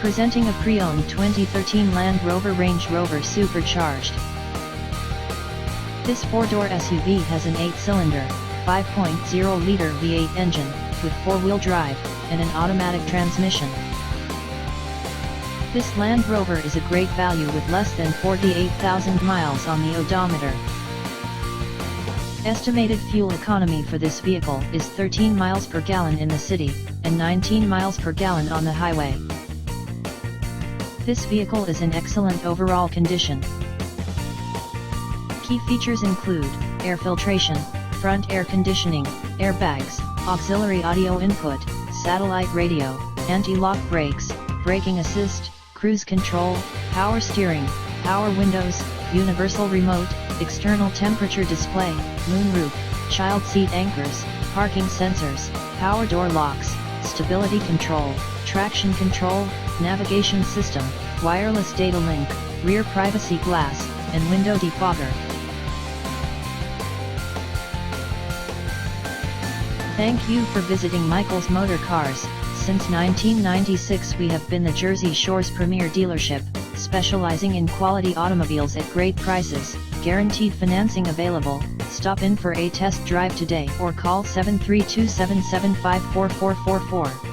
Presenting a pre-owned 2013 Land Rover Range Rover Supercharged. This 4-door SUV has an 8-cylinder, 5.0-liter V8 engine, with 4-wheel drive, and an automatic transmission. This Land Rover is a great value with less than 48,000 miles on the odometer. Estimated fuel economy for this vehicle is 13 miles per gallon in the city, and 19 miles per gallon on the highway. This vehicle is in excellent overall condition. Key features include air filtration, front air conditioning, airbags, auxiliary audio input, satellite radio, anti-lock brakes, braking assist, cruise control, power steering, power windows, universal remote, external temperature display, moonroof, child seat anchors, parking sensors, power door locks, stability control, traction control, navigation system, wireless data link, rear privacy glass, and window defogger. Thank you for visiting Michael's Motorcars. Since 1996 we have been the Jersey Shore's premier dealership, specializing in quality automobiles at great prices, guaranteed financing available. Stop in for a test drive today or call 732-775-4444.